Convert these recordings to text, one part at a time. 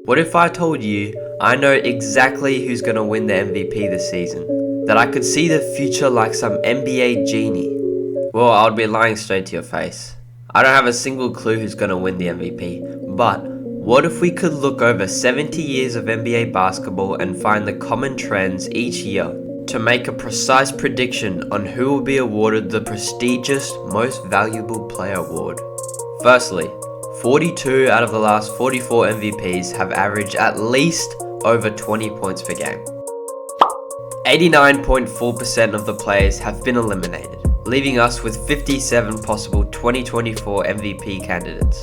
What if I told you I know exactly who's gonna win the MVP this season? That I could see the future like some NBA genie? Well, I'd be lying straight to your face. I don't have a single clue who's gonna win the MVP, but what if we could look over 70 years of NBA basketball and find the common trends each year to make a precise prediction on who will be awarded the prestigious Most Valuable Player award? Firstly, 42 out of the last 44 MVPs have averaged at least over 20 points per game. 89.4% of the players have been eliminated, leaving us with 57 possible 2024 MVP candidates.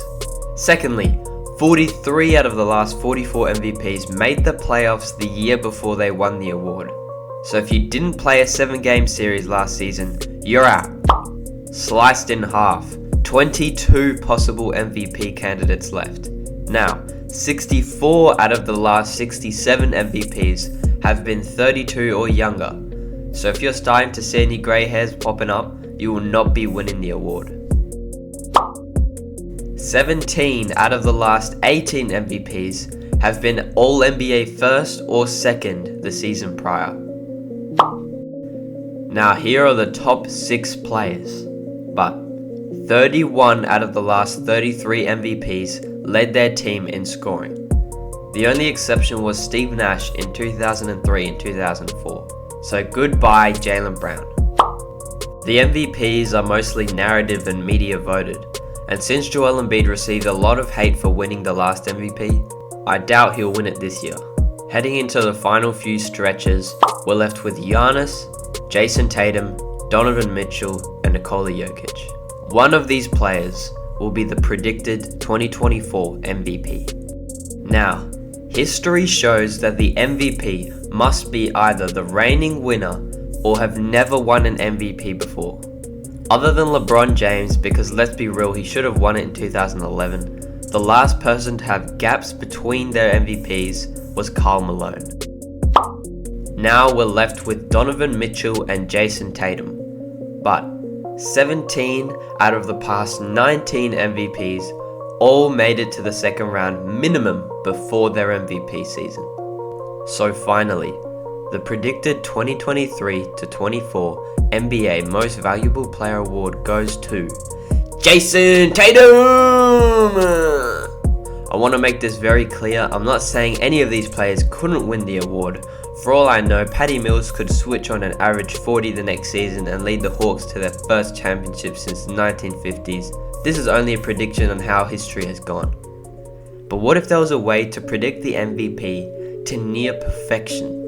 Secondly, 43 out of the last 44 MVPs made the playoffs the year before they won the award. So if you didn't play a 7-game series last season, you're out. Sliced in half, 22 possible MVP candidates left. Now, 64 out of the last 67 MVPs have been 32 or younger. So if you're starting to see any grey hairs popping up, you will not be winning the award. 17 out of the last 18 MVPs have been All-NBA first or second the season prior. Now here are the top 6 players, but 31 out of the last 33 MVPs led their team in scoring. The only exception was Steve Nash in 2003 and 2004. So goodbye Jaylen Brown. The MVPs are mostly narrative and media voted, and since Joel Embiid received a lot of hate for winning the last MVP, I doubt he'll win it this year. Heading into the final few stretches, we're left with Giannis, Jason Tatum, Donovan Mitchell, and Nikola Jokic. One of these players will be the predicted 2024 MVP. Now, history shows that the MVP must be either the reigning winner or have never won an MVP before. Other than LeBron James, because let's be real, he should have won it in 2011, the last person to have gaps between their MVPs was Karl Malone. Now we're left with Donovan Mitchell and Jason Tatum, but 17 out of the past 19 MVPs all made it to the second round minimum before their MVP season. So finally, the predicted 2023-24 NBA Most Valuable Player award goes to Jason Tatum! I want to make this very clear, I'm not saying any of these players couldn't win the award. For all I know, Patty Mills could switch on and average 40 the next season and lead the Hawks to their first championship since the 1950s. This is only a prediction on how history has gone. But what if there was a way to predict the MVP to near perfection?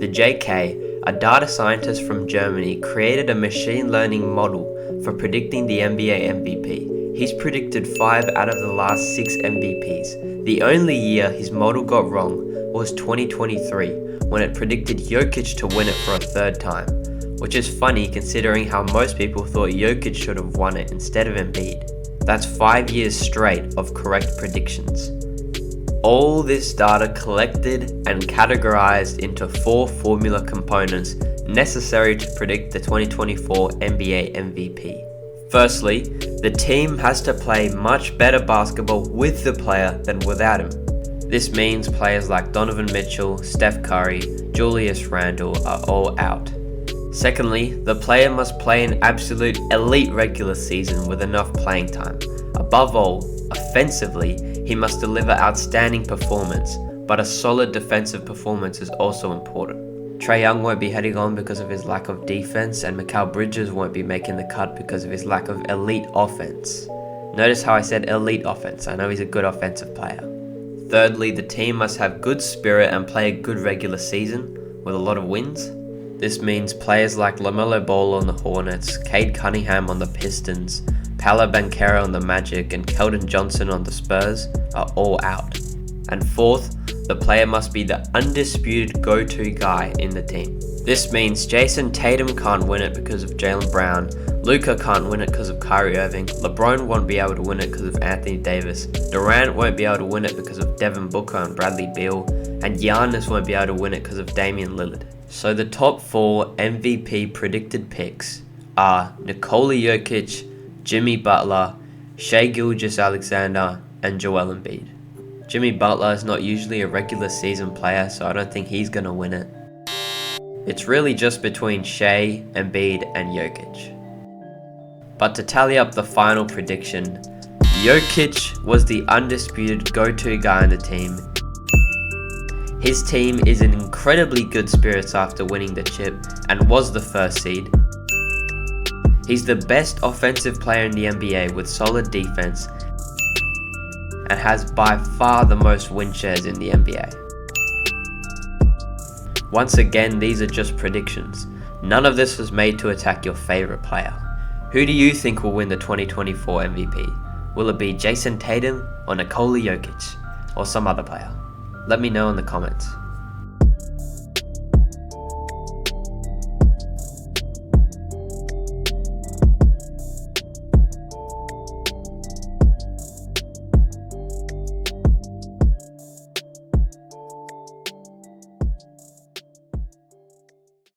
TheJK, a data scientist from Germany, created a machine learning model for predicting the NBA MVP. He's predicted 5 out of the last 6 MVPs. The only year his model got wrong was 2023, when it predicted Jokic to win it for a third time, which is funny considering how most people thought Jokic should have won it instead of Embiid. That's 5 years straight of correct predictions. All this data collected and categorized into 4 formula components necessary to predict the 2024 NBA MVP. Firstly, the team has to play much better basketball with the player than without him. This means players like Donovan Mitchell, Steph Curry, Julius Randle are all out. Secondly, the player must play an absolute elite regular season with enough playing time. Above all, offensively, he must deliver outstanding performance, but a solid defensive performance is also important. Trae Young won't be heading on because of his lack of defense, and Mikal Bridges won't be making the cut because of his lack of elite offense. Notice how I said elite offense, I know he's a good offensive player. Thirdly, the team must have good spirit and play a good regular season with a lot of wins. This means players like LaMelo Ball on the Hornets, Cade Cunningham on the Pistons, Paolo Banchero on the Magic, and Keldon Johnson on the Spurs are all out. And fourth, the player must be the undisputed go-to guy in the team. This means Jason Tatum can't win it because of Jaylen Brown, Luka can't win it because of Kyrie Irving, LeBron won't be able to win it because of Anthony Davis, Durant won't be able to win it because of Devin Booker and Bradley Beal, and Giannis won't be able to win it because of Damian Lillard. So the top 4 MVP predicted picks are Nikola Jokic, Jimmy Butler, Shai Gilgeous-Alexander, and Joel Embiid. Jimmy Butler is not usually a regular season player, so I don't think he's gonna win it. It's really just between Shea, Embiid, and Jokic. But to tally up the final prediction, Jokic was the undisputed go-to guy on the team. His team is in incredibly good spirits after winning the chip and was the first seed. He's the best offensive player in the NBA with solid defense and has by far the most win shares in the NBA. Once again, these are just predictions. None of this was made to attack your favorite player. Who do you think will win the 2024 MVP? Will it be Jason Tatum or Nikola Jokic or some other player? Let me know in the comments.